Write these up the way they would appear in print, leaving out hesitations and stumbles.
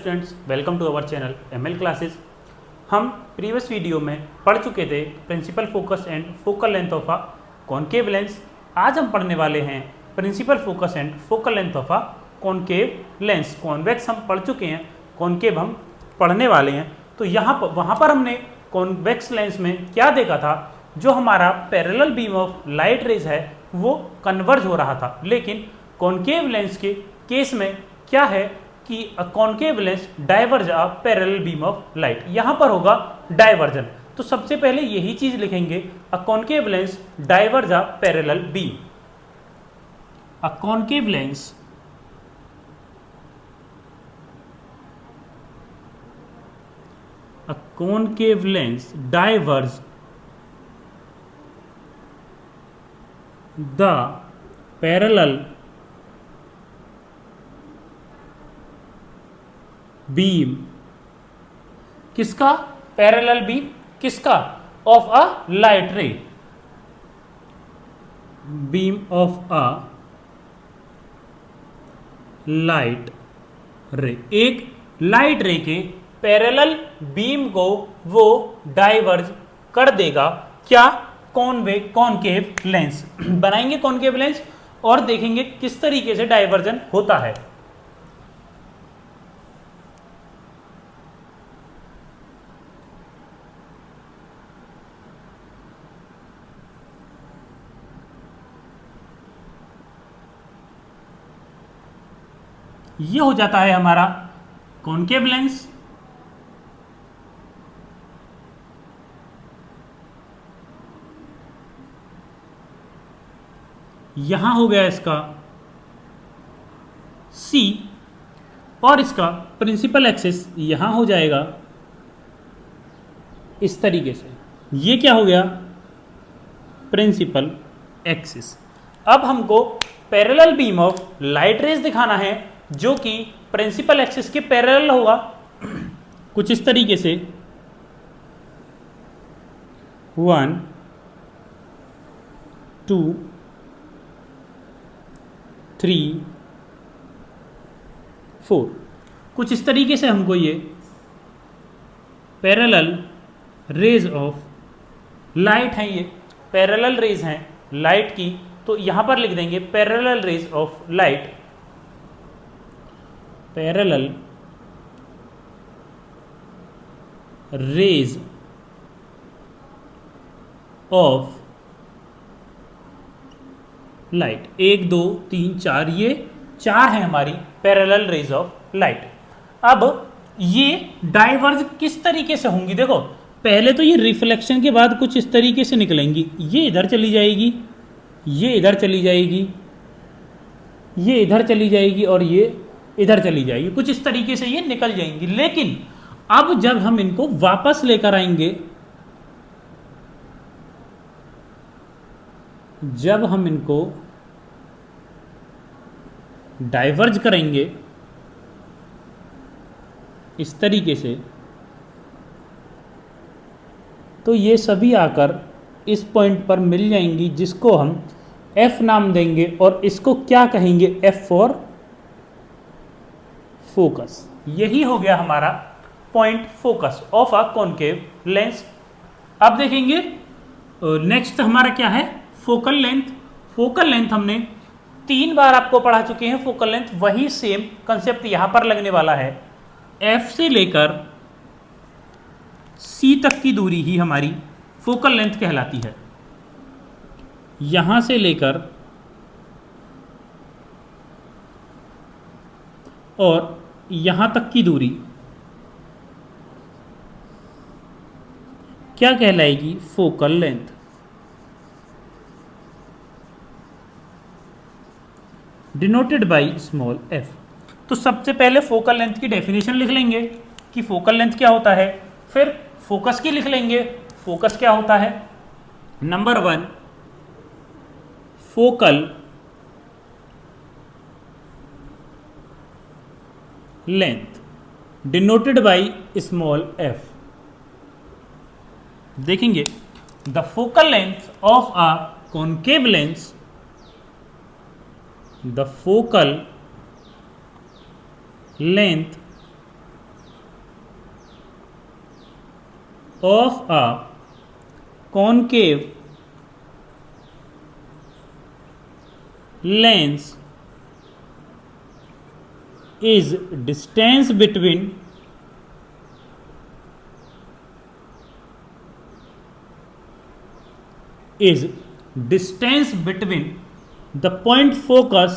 Students, welcome to our channel ML classes. हम previous video में पढ़ चुके थे principal focus and focal length of a concave lens. आज हम पढ़ने वाले हैं principal focus and focal length of a concave lens. Convex हम पढ़ चुके हैं, कॉनकेव हम पढ़ने वाले हैं। तो वहाँ पर हमने कॉन्वेक्स लेंस में क्या देखा था, जो हमारा parallel beam of light raise है वो कन्वर्ज हो रहा था। लेकिन कॉनकेव लेंस के केस में क्या है कि concave lens diverge a parallel beam of light, यहां पर होगा डाइवर्जन। तो सबसे पहले यही चीज लिखेंगे, अ concave lens diverge a parallel beam. A concave lens diverge the parallel beam. किसका? पैरेलल बीम किसका? ऑफ अ लाइट रे। बीम ऑफ अ लाइट रे, एक लाइट रे के पैरेलल बीम को वो डाइवर्ज कर देगा। क्या? कॉनकेव लेंस बनाएंगे कॉनकेव लेंस और देखेंगे किस तरीके से डाइवर्जन होता है। ये हो जाता है हमारा कॉनकेव लेंस। यहां हो गया इसका C और इसका प्रिंसिपल एक्सिस यहां हो जाएगा इस तरीके से। ये क्या हो गया? Principal axis. अब हमको parallel beam of light rays दिखाना है जो कि प्रिंसिपल एक्सिस के पैरेलल होगा कुछ इस तरीके से। 1 2 3 4, कुछ इस तरीके से हमको ये पैरेलल रेज ऑफ लाइट है, ये पैरेलल रेज हैं लाइट की। तो यहां पर लिख देंगे parallel raise of light, parallel raise of light. 1 2 3 4, ये 4 है हमारी पैरेलल रेज ऑफ लाइट। अब ये डाइवर्ज किस तरीके से होंगी? देखो, पहले तो ये रिफ्लेक्शन के बाद कुछ इस तरीके से निकलेंगी। ये इधर चली जाएगी, ये इधर चली जाएगी, ये इधर चली जाएगी और ये इधर चली जाएगी। कुछ इस तरीके से ये निकल जाएंगी। लेकिन अब जब हम इनको वापस लेकर आएंगे, जब हम इनको डाइवर्ज करेंगे इस तरीके से, तो ये सभी आकर इस पॉइंट पर मिल जाएंगी, जिसको हम F नाम देंगे और इसको क्या कहेंगे? F for focus. यही हो गया हमारा point focus of a concave lens. अब देखेंगे नेक्स्ट हमारा क्या है? Focal length. फोकल लेंथ हमने 3 बार आपको पढ़ा चुके हैं। फोकल लेंथ वही सेम कंसेप्ट यहां पर लगने वाला है। F से लेकर C तक की दूरी ही हमारी फोकल लेंथ कहलाती है। यहां से लेकर और यहां तक की दूरी क्या कहलाएगी? Focal length. Denoted by small f। तो सबसे पहले फोकल लेंथ की डेफिनेशन लिख लेंगे कि फोकल लेंथ क्या होता है। फिर फोकस की लिख लेंगे, फोकस क्या होता है। Number 1, focal length denoted by small f। देखेंगे the focal length of a concave lens, the focal length of a concave lens is distance between the point focus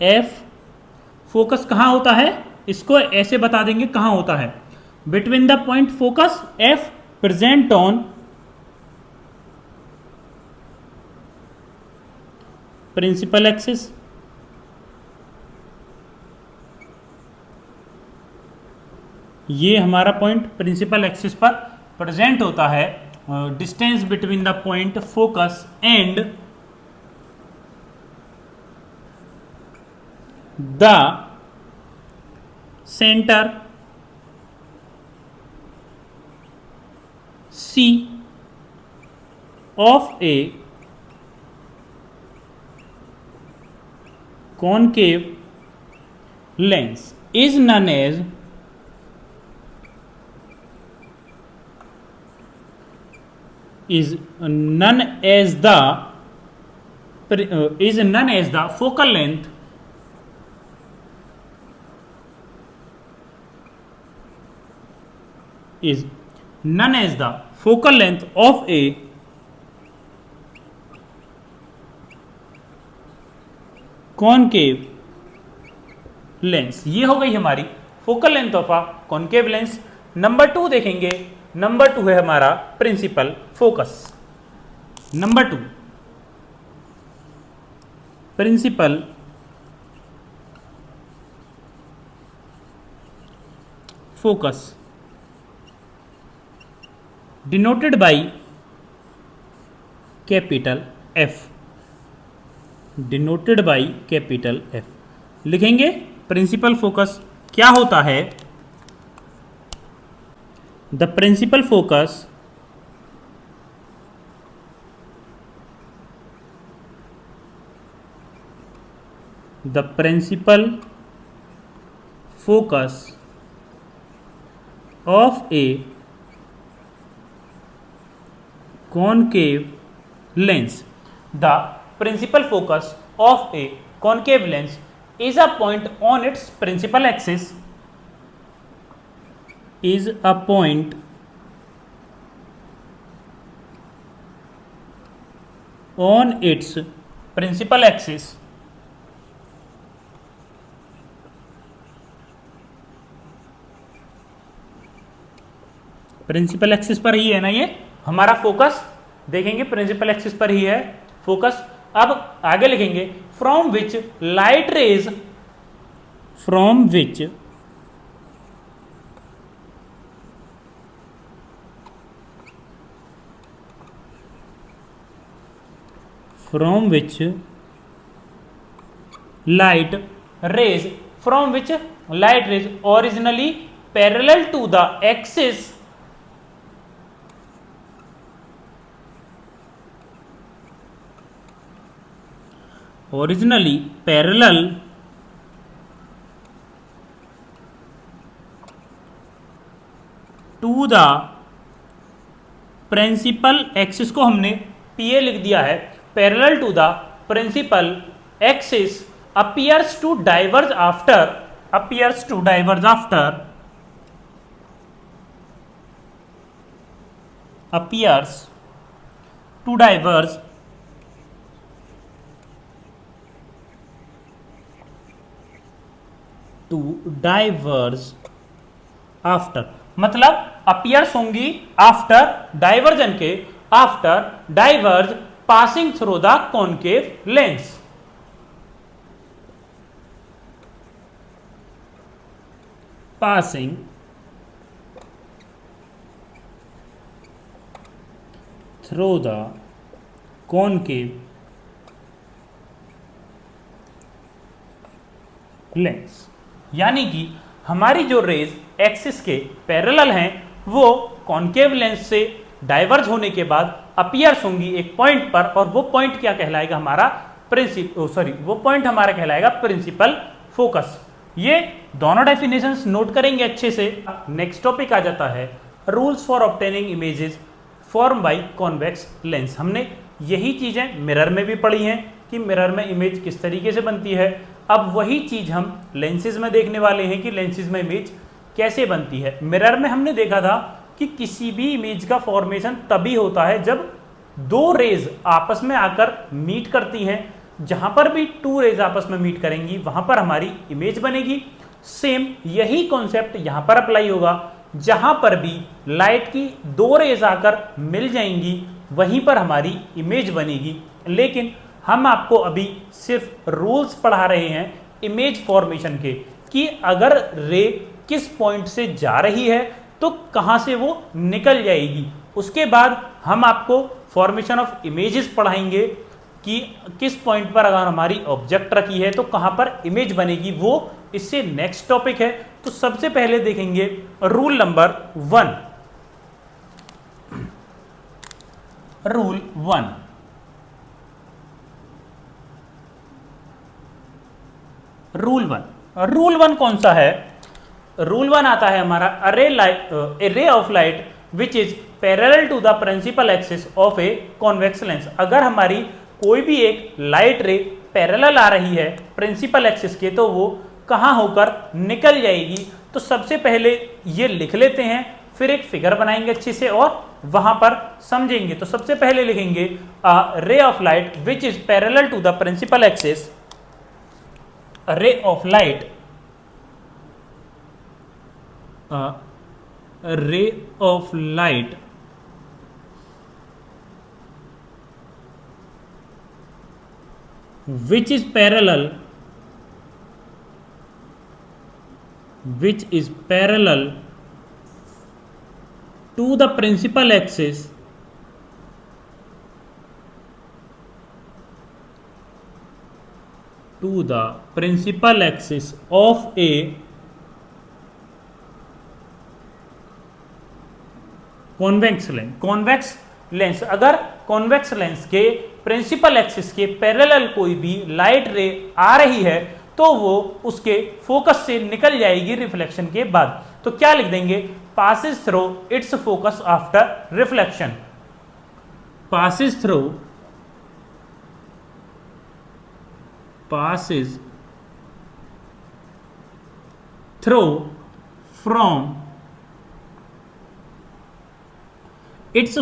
f focus कहाँ होता है, इसको ऐसे बता देंगे कहाँ होता है, between the point focus f present on principal axis, ये हमारा पॉइंट प्रिंसिपल एक्सिस पर प्रेजेंट होता है, distance between the point focus and the centre C of a concave lens is known as the focal length is known as the focal length of a concave lens. ये हो गई हमारी focal length of a concave lens. Number 2 देखेंगे, number 2 है हमारा principal focus. Number 2 principal focus denoted by capital F, denoted by capital F। लिखेंगे principal focus क्या होता है, the principal focus of a concave lens. The principal focus of a concave lens is a point on its principal axis, principal axis पर ही है ना, ये हमारा फोकस देखेंगे प्रिंसिपल एक्सिस पर ही है फोकस। अब आगे लिखेंगे from which light rays originally parallel to the axis to the principal axis को हमने PA लिख दिया है, parallel to the principal axis appears to diverge after मतलब अपीयर्स होंगी आफ्टर डाइवर्जन के, after diverge passing through the concave lens. Passing through the concave lens, यानी कि हमारी जो रेज एक्सिस के पैरेलल हैं वो कॉनकेव लेंस से डाइवर्ज होने के बाद अपीयर्स होंगी एक पॉइंट पर, और वो पॉइंट क्या कहलाएगा हमारा वो पॉइंट हमारा कहलाएगा प्रिंसिपल फोकस। ये दोनों डेफिनेशंस नोट करेंगे अच्छे से। नेक्स्ट टॉपिक आ जाता है rules for obtaining images form by convex lens. हमने यही चीजें मिरर में भी पढ़ी हैं कि मिरर में इमेज किस तरीके से बनती है। अब वही चीज हम लेंसेज में देखने वाले हैं कि लेंसेज में इमेज कैसे बनती है। मिरर में हमने देखा था कि किसी भी इमेज का फॉर्मेशन तभी होता है जब दो रेज आपस में आकर मीट करती हैं। जहां पर भी टू रेज आपस में मीट करेंगी वहां पर हमारी इमेज बनेगी। सेम यही कॉन्सेप्ट यहां पर अप्लाई होगा। जहां पर भी लाइट की दो रेज आकर मिल जाएंगी वहीं पर हमारी इमेज बनेगी। लेकिन हम आपको अभी सिर्फ रूल्स पढ़ा रहे हैं इमेज फॉर्मेशन के, कि अगर रे किस पॉइंट से जा रही है तो कहां से वो निकल जाएगी। उसके बाद हम आपको फॉर्मेशन ऑफ इमेजेस पढ़ाएंगे कि किस पॉइंट पर अगर हमारी ऑब्जेक्ट रखी है तो कहां पर इमेज बनेगी, वो इससे नेक्स्ट टॉपिक है। तो सबसे पहले देखेंगे रूल नंबर 1। रूल 1, रूल 1 कौन सा है? रूल 1 आता है हमारा a ray of light which is parallel to the principal axis of a convex lens. अगर हमारी कोई भी एक लाइट रे पैरेलल आ रही है प्रिंसिपल एक्सिस के तो वो कहां होकर निकल जाएगी। तो सबसे पहले ये लिख लेते हैं, फिर एक फिगर बनाएंगे अच्छे से और वहां पर समझेंगे। तो सबसे पहले लिखेंगे ray of light which is parallel to the principal axis, ray of light, ray of light which is parallel to the principal axis of a convex lens. Convex lens, अगर कॉन्वेक्स लेंस के principal axis के parallel कोई भी light रे आ रही है तो वो उसके फोकस से निकल जाएगी रिफ्लेक्शन के बाद। तो क्या लिख देंगे? passes through its focus after reflection, passes through from its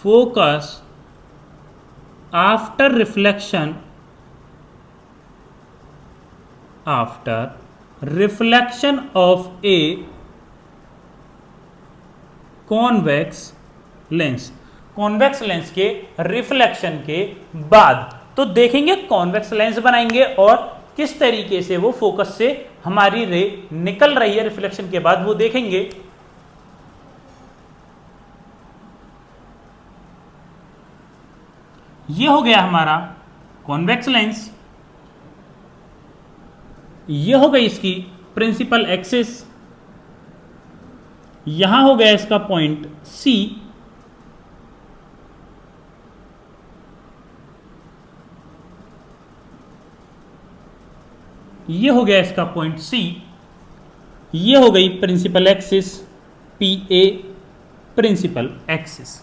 focus after reflection of a convex lens, convex lens के रिफ्लेक्शन के बाद। तो देखेंगे कॉन्वेक्स लेंस बनाएंगे और किस तरीके से वो फोकस से हमारी रे निकल रही है रिफ्लेक्शन के बाद, वो देखेंगे। ये हो गया हमारा कॉन्वेक्स लेंस, ये हो गई इसकी प्रिंसिपल एक्सिस, यहां हो गया इसका पॉइंट C, ये हो गया इसका पॉइंट C, ये हो गई principal axis PA, principal axis.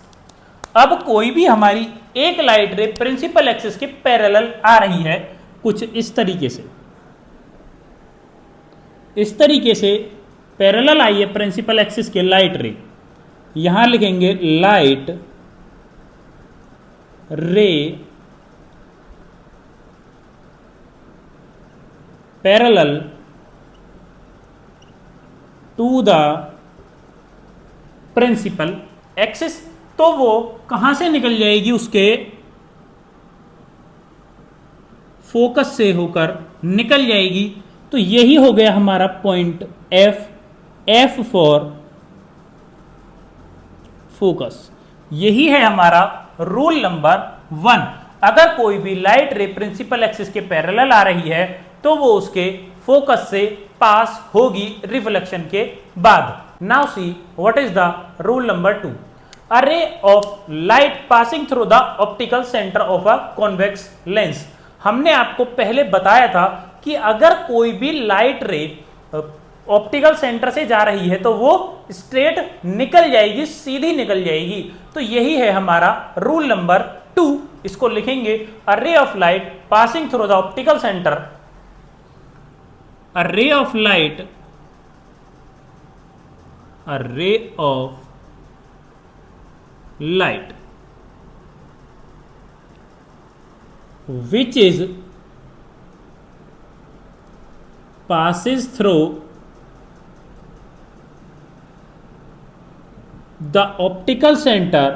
अब कोई भी हमारी एक लाइट रे प्रिंसिपल एक्सिस के पैरेलल आ रही है कुछ इस तरीके से पैरेलल आई है प्रिंसिपल एक्सिस के लाइट रे। यहां लिखेंगे light ray parallel to the principal axis. तो वो कहां से निकल जाएगी? उसके फोकस से होकर निकल जाएगी। तो यही हो गया हमारा पॉइंट F फॉर फोकस। यही है हमारा रूल नंबर 1। अगर कोई भी लाइट रे प्रिंसिपल एक्सिस के पैरेलल आ रही है तो वो उसके फोकस से पास होगी रिफ्लेक्शन के बाद। Now see what is the rule number 2। a ray of light passing through the optical center of a convex lens। हमने आपको पहले बताया था कि अगर कोई भी लाइट रे ऑप्टिकल सेंटर से जा रही है तो वो स्ट्रेट निकल जाएगी, सीधी निकल जाएगी। तो यही है हमारा रूल नंबर 2। इसको लिखेंगे a ray of light passing through the optical centre, a ray of light, a ray of light which is passes through the optical center,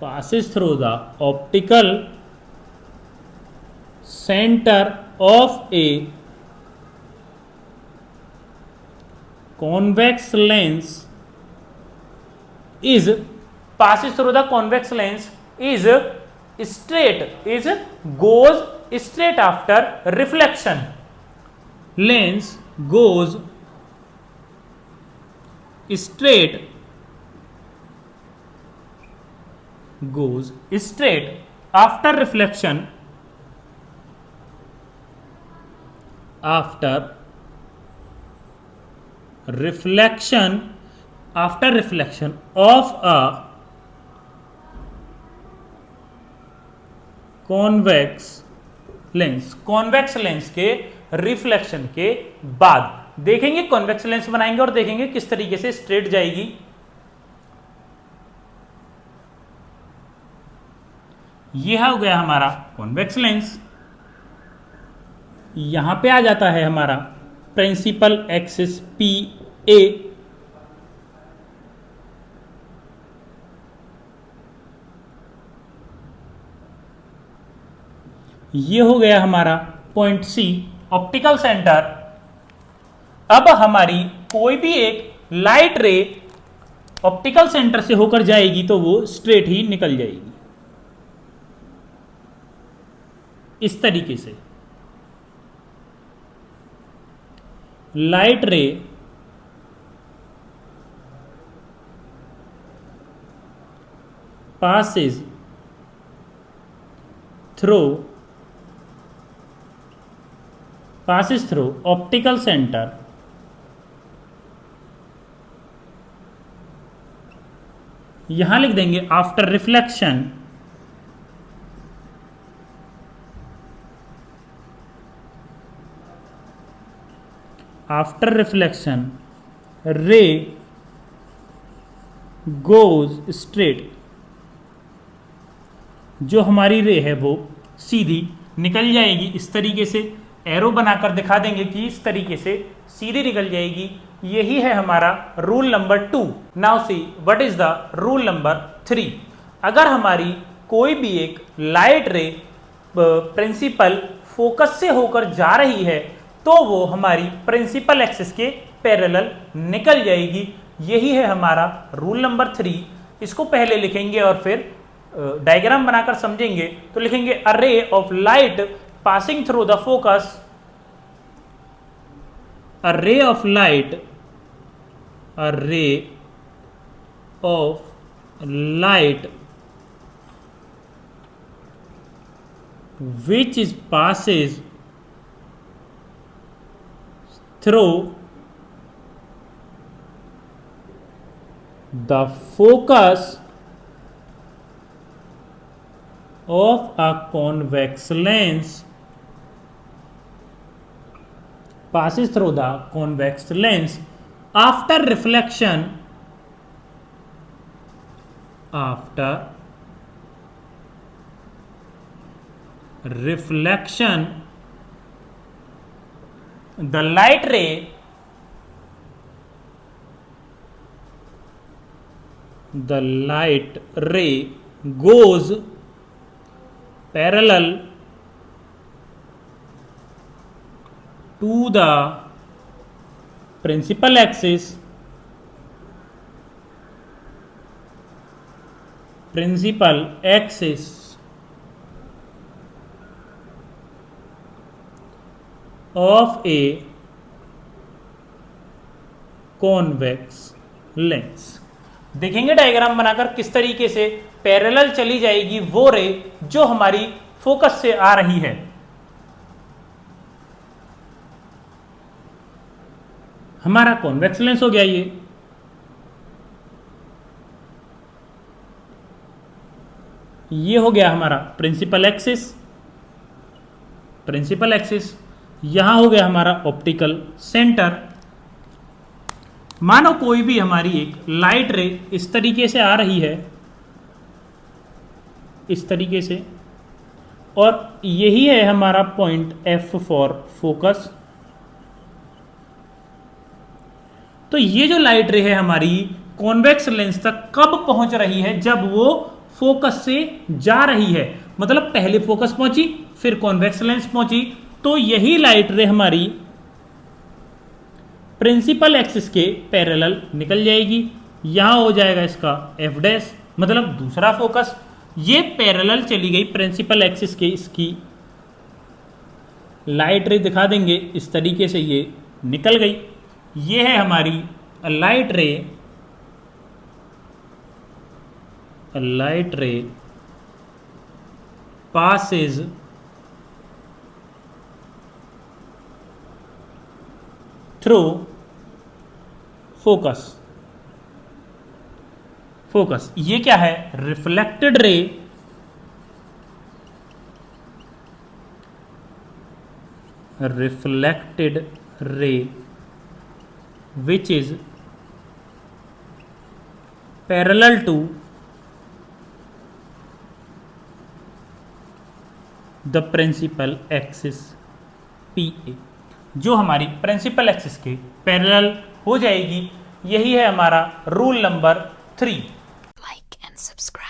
passes through the optical center of a convex lens, is passes through the convex lens, is straight, is goes straight after reflection, lens goes straight, goes straight after reflection, after reflection, after reflection of a convex lens. Convex lens के reflection के बाद देखेंगे, convex lens बनाएंगे और देखेंगे किस तरीके से स्ट्रेट जाएगी। यह हो गया हमारा कॉन्वेक्स लेंस। यहां पे आ जाता है हमारा प्रिंसिपल एक्सिस पी ए, ये हो गया हमारा पॉइंट सी ऑप्टिकल सेंटर। अब हमारी कोई भी एक लाइट रे ऑप्टिकल सेंटर से होकर जाएगी तो वो स्ट्रेट ही निकल जाएगी इस तरीके से। लाइट रे passes through optical center, यहां लिख देंगे आफ्टर रिफ्लेक्शन, आफ्टर रिफ्लेक्शन रे गोज स्ट्रेट, जो हमारी रे है वो सीधी निकल जाएगी। इस तरीके से एरो बनाकर दिखा देंगे कि इस तरीके से सीधी निकल जाएगी। यही है हमारा rule number 2। Now see what is the rule number 3। अगर हमारी कोई भी एक लाइट रे प्रिंसिपल फोकस से होकर जा रही है तो वो हमारी प्रिंसिपल एक्सिस के पैरेलल निकल जाएगी। यही है हमारा रूल नंबर 3। इसको पहले लिखेंगे और फिर डायग्राम बनाकर समझेंगे। तो लिखेंगे a ray of light passing through the focus, a ray of light, a ray of light which is passes through the focus of a convex lens, passes through the convex lens after reflection, after reflection the light ray goes parallel to the principal axis, of a convex lens. देखेंगे diagram बनाकर किस तरीके से parallel चली जाएगी वो रे जो हमारी फोकस से आ रही है। हमारा कॉन्वेक्स लेंस हो गया ये हो गया हमारा प्रिंसिपल एक्सिस। यहां हो गया हमारा ऑप्टिकल सेंटर। मानो कोई भी हमारी एक लाइट रे इस तरीके से आ रही है, इस तरीके से, और यही है हमारा पॉइंट F फॉर फोकस। तो ये जो लाइट रे है हमारी कॉन्वेक्स लेंस तक कब पहुंच रही है? जब वो फोकस से जा रही है, मतलब पहले फोकस पहुंची फिर कॉन्वेक्स लेंस पहुंची। तो यही लाइट रे हमारी प्रिंसिपल एक्सिस के पैरेलल निकल जाएगी। यहां हो जाएगा इसका F डैश, मतलब दूसरा फोकस। ये पैरेलल चली गई प्रिंसिपल एक्सिस के, इसकी लाइट रे दिखा देंगे इस तरीके से ये निकल गई। ये है हमारी लाइट रे passes थ्रू फोकस। ये क्या है? Reflected ray which is parallel to the principal axis PA, जो हमारी प्रिंसिपल एक्सिस के पैरेलल हो जाएगी। यही है हमारा rule number 3। Like and subscribe.